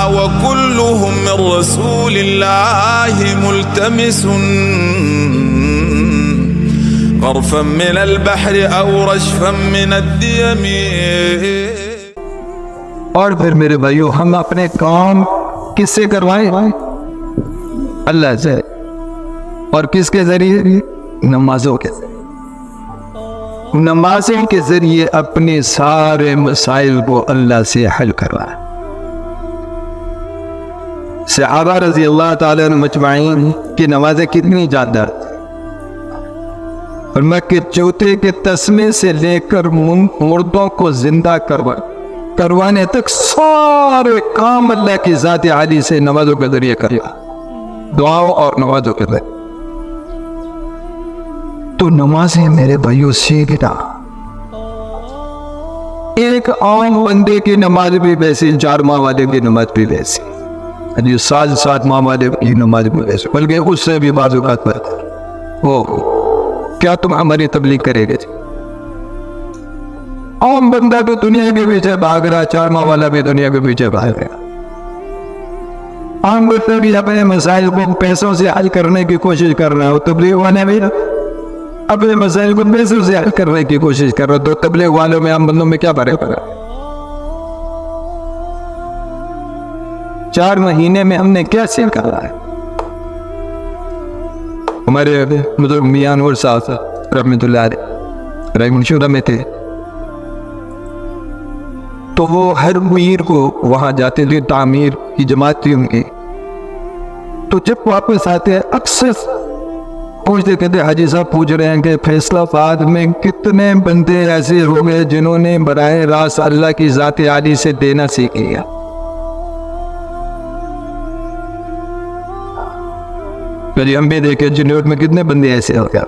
वकुल्लुहुम मिन रसूलिल्लाहि मुल्तमिसुन गरफन मिनल बहरि औ रशफन मिनद्दियमी। और फिर मेरे भाइयों, हम अपने काम किससे करवाएं? अल्लाह से। और किसके जरिए? नमाजों के जरिए। नमाज़ों के जरिए अपने सारे मसाइल को अल्लाह से हल करवाएं। सहाबा रज़ी अल्लाह ताला अन्हुम मजमाईन की नमाजें कितनी जानदार थी। और मक्के चौथे के तस्मे से लेकर मुर्दों को जिंदा करवाने तक सारे काम अल्लाह की ज़ात आली से नमाजों के जरिए करवा, दुआओं और नमाजों के जरिए। तो नमाजें मेरे भाइयों सीखना। एक आम बंदे की नमाज भी वैसी, 4 माह वाले की नमाज भी वैसी, 7 माह वाले की नमाज भी वैसी, बल्कि उससे भी बाजू बात पर हो। क्या तुम हमारी तबलीग करेंगे? आम बंदा भी दुनिया के पीछे भाग रहा, 4 माह वाला भी दुनिया के पीछे भाग रहा। आम बंदा भी अपने मसाइल को पैसों से हल करने की कोशिश कर रहा है, तबलीग वाले भी अपने मसाइल को पैसों से हल करने की कोशिश कर रहे। तो तबलीग वालों में, आम बंदों में क्या फर्क है? 4 महीने में हमने क्या सीखा है? हमारे बुजुर्ग मियां नूर साहब रहमतुल्लाह अलैह रायमंशूरा में थे, तो वो हर मीर को वहां जाते थे, तामीर की जमात थी उनकी। तो जब वापस आते अक्सर पूछते, कहते हाजी साहब पूछ रहे हैं कि फैसलाबाद में कितने बंदे ऐसे हो गए जिन्होंने बराए रास्त अल्लाह की ज़ात आली से देना सीख लिया। कभी हम भी देखे जुनूद में कितने बंदे ऐसे हो गए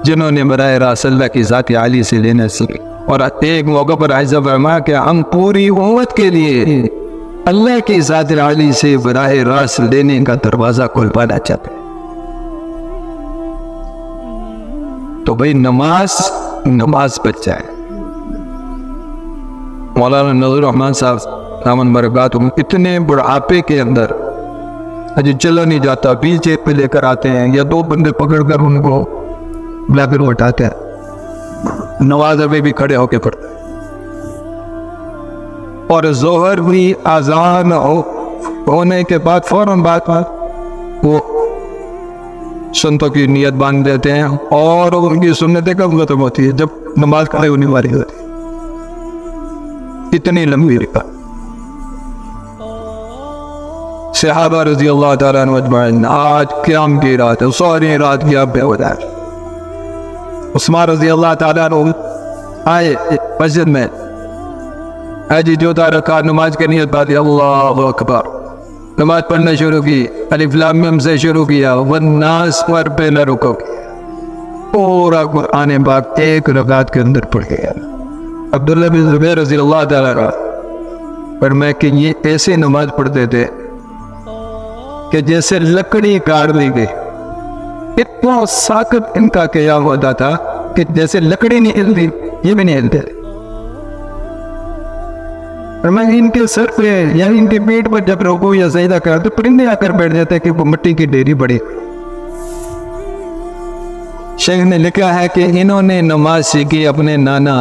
जिन्होंने बराए रास्त अल्लाह की ज़ात आली से लेना सीख। और एक मौका पर आइज़ा फरमा कि हम पूरी उम्मत के लिए अल्लाह की ज़ात आली से बराए रास्त लेने का दरवाज़ा खुलवाना चाहते हैं। तो भाई नमाज बच जाए। मौलाना नज़रुर रहमान साहब दामन बरकातुहू इतने बुढ़ापे के अंदर अजी चला नहीं जाता, व्हील चेयर पे लेकर आते हैं या 2 बंदे पकड़कर उनको ब्लैकर उठाते हैं, नवाज़ में भी खड़े होके पढ़ते हैं। और जोहर भी आजान होने के बाद फौरन बाद वो सुन्नतों की नियत बांध देते हैं। और उनकी सुन्नतें कब खत्म होती है? जब नमाज खड़े होने वाली होती है। इतनी लंबी रिकात। सहाबा रज़ी अल्लाह ताला अन्हुम अजमईन, आज क़याम की रात है, सारी रात की आप बेवदार। उस्मान रज़ी अल्लाह ताला अन्हु आए मस्जिद में, हाजी जो रकात नमाज की नियत बांधी, अल्लाहु अकबर, नमाज पढ़ना शुरू की, अलिफ लाम मीम से शुरू किया, वन्नास पर पे न रुको, पूरा कुरान पाक एक रकात के अंदर पढ़ गया। अब्दुल्लाह बिन ज़ुबैर रज़ी अल्लाह ताला पर मैं कि ये ऐसे नमाज पढ़ते थे कि जैसे लकड़ी काट दी गई। इतना साकत इनका क़याम होता था कि जैसे लकड़ी नहीं हिलती, ये भी नहीं हिलते। और मैं इनके सर पे या इनके पेट पर जब रुकू या सजदा करते तो परिंदे आकर बैठ जाते कि वो मिट्टी की ढेरी बड़ी। शेख ने लिखा है कि इन्होंने नमाज सीखी अपने नाना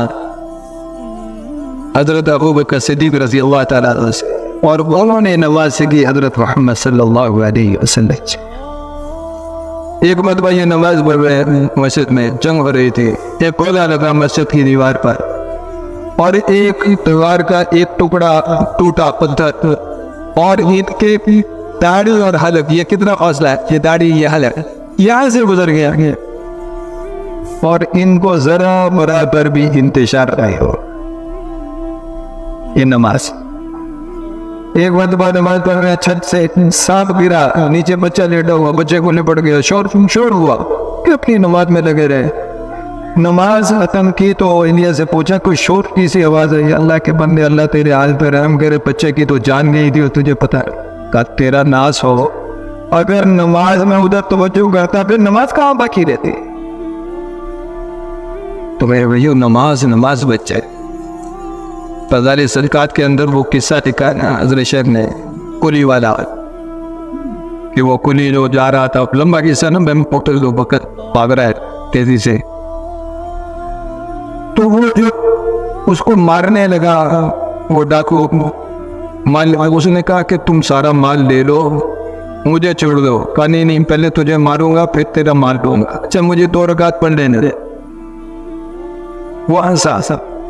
हजरत अबू बकर सिद्दीक़ रज़ी अल्लाह ताला अन्हु से, और उन्होंने नमाज सीखी हजरत मोहम्मद सल्लल्लाहु अलैहि वसल्लम से। एक मरतबा ये नमाज पढ़ रहे मस्जिद में, जंग हो रही थी, एक कोयला लगा मस्जिद की दीवार पर, और एक दीवार का एक टुकड़ा टूटा पत्थर, और इनके दाढ़ी और हलक, ये कितना हौसला है, ये दाढ़ी ये हलक यहाँ से गुजर गया, और इनको जरा बराबर भी इंतजार नहीं हो। ये नमाज, एक मरतबा नमाज पढ़ रहे, छत से सांप गिरा, नीचे बच्चा लेटा हुआ, बच्चे को लिपट गया, शोर हुआ कि अपनी नमाज में लगे रहे। नमाज खत्म की तो इंडिया से पूछा कोई शोर की सी आवाज आई? अल्लाह के बंदे, अल्लाह तेरे हाल पे रहम करे, बच्चे की तो जान गई थी और तुझे पता है, का तेरा नाश हो। अगर नमाज में उधर तवज्जो करता फिर नमाज कहाँ बाकी रहती? तो मेरे भैया नमाज नमाज बच जाए। फज़ाइल सदक़ात के अंदर वो किस्सा लिखा ना हज़रत शेख ने, कुली वाला, कि वो कुली जो जा रहा था, लंबा किस्सा ना, मैं पकड़ दो वक़्त भाग रहा है तेजी से, तो वो जो उसको मारने लगा वो डाकू माल, उसने कहा कि तुम सारा माल ले लो, मुझे छोड़ दो। कहा नहीं नहीं, पहले तुझे मारूंगा फिर तेरा माल लूंगा। अच्छा मुझे 2 रकात पढ़ लेने दे। वो हंसा,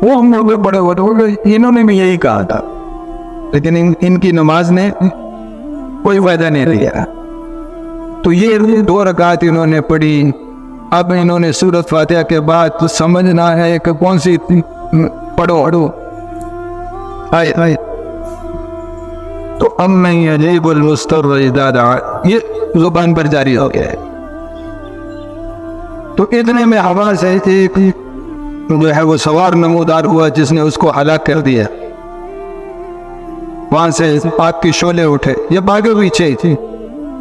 वो हम लोग बड़े बड़े, इन्होंने भी यही कहा था, लेकिन इनकी नमाज ने कोई फायदा नहीं दिया। तो ये 2 रकात इन्होंने पढ़ी। अब इन्होंने सूरत फातिहा के बाद तो समझना है कि कौन सी पढ़ो। आए आए तो अब मैं अजीबुल मुस्तर्र इज़ा दआ, ये जुबान पर जारी हो गया है। तो इतने में हवा से एक जो है वो सवार नमूदार हुआ जिसने उसको हलाक कर दिया। वहां से आग के शोले उठे, ये भागे पीछे थी,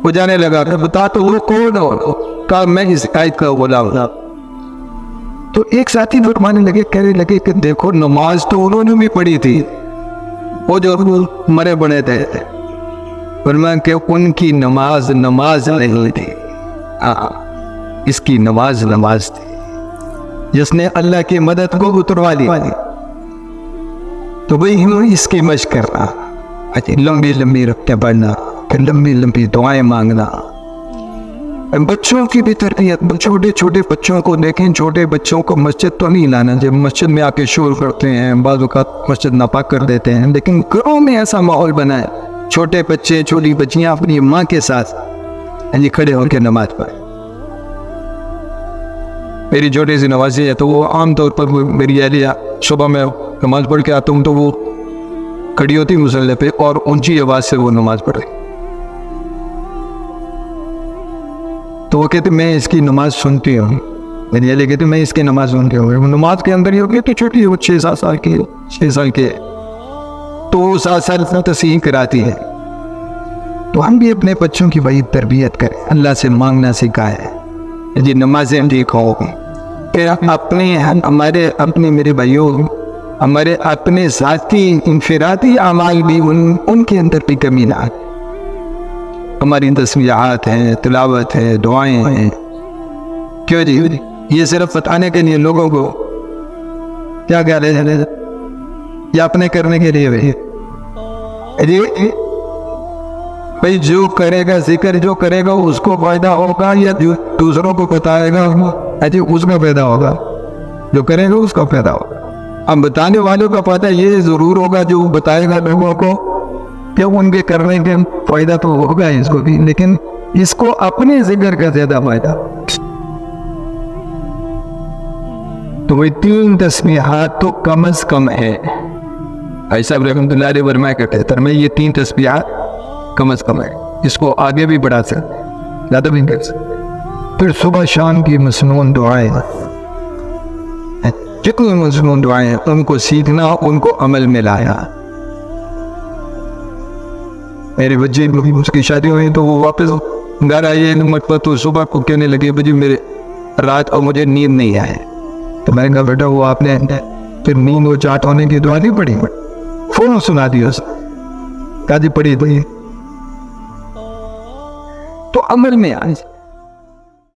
वो जाने लगा बता तो वो कौन हो? कहा मैं इस आयत का गुलाम। तो एक साथी फरमाने लगे, कहने लगे कि देखो नमाज तो उन्होंने भी पढ़ी थी, वो जो मरे बने थे, फरमाया कि उनकी नमाज नमाज नहीं थी, इसकी नमाज नमाज थी जिसने अल्लाह की मदद को उतरवा लिया। तो वही हम इसकी मशक करना, लंबी लंबी रखते पढ़ना, फिर लंबी लंबी दुआएं मांगना। बच्चों की भी तरबियत, छोटे छोटे बच्चों को देखें, छोटे बच्चों को मस्जिद तो नहीं लाना, जब मस्जिद में आके शोर करते हैं, बाज़ औक़ात मस्जिद नापाक कर देते हैं, लेकिन घरों में ऐसा माहौल बनाए, छोटे बच्चे छोटी बच्चियां अपनी माँ के साथ खड़े होकर नमाज पढ़े। मेरी छोटी सी नवाजी है, तो वो आमतौर पर मेरी अहलिया सुबह में नमाज पढ़ के आता हूँ तो वो खड़ी होती मुसल्ले पे और ऊंची आवाज़ से वो नमाज पढ़े। तो वो कहते मैं इसकी नमाज सुनती हूँ, मेरी अहलिया कहती मैं इसकी नमाज सुनती हूँ। नमाज के अंदर ये होगी तो छोटी वो 6-7 साल की, 6 साल के, तो 7 साल तस्हीह कराती है। तो हम भी अपने बच्चों की वही तरबियत करें, अल्लाह से मांगना सिखाएं जी, नमाजें ठीक हो। फिर अपने हमारे अपने मेरे भाइयों, हमारे अपने ज़ाती इंफरादी अमाल भी उनके अंदर भी कमी ना आए। हमारी तस्बीहात हैं, तिलावत है, दुआएं हैं, क्यों जी ये सिर्फ बताने के लिए लोगों को क्या कह रहे हैं या अपने करने के लिए भाई जो करेगा जिक्र जो करेगा उसको फायदा होगा या जो दूसरों को बताएगा अजी उसका फायदा होगा, जो करेगा उसका फायदा होगा। अब बताने वालों का फायदा ये जरूर होगा जो बताएगा लोगों को, कि उनके करने के फायदा तो होगा इसको भी, लेकिन इसको अपने जिक्र का ज्यादा फायदा। तो वही 3 तस्बीहात तो कम अज कम है। भाई साहब रहमतुल्लाह अलैह फरमाया करते थे मैं ये 3 तस्बीहात कम अज कम है, इसको आगे भी बढ़ा सकते, ज़्यादा भी कर सकते। फिर सुबह शाम की मसनून दुआएं, जितनी मसनून दुआएं उनको सीखना, उनको अमल में लाया। मेरे बच्चे उसकी शादी हुई तो वो वापस घर आए नमक, तो सुबह को कहने लगे बजी मेरे रात और मुझे नींद नहीं आए। तो मैंने कहा बेटा वो आपने फिर नींद वो चाट होने की दुआ नहीं पड़ी, फोन सुना दिया काजी पड़ी तो अमल में आज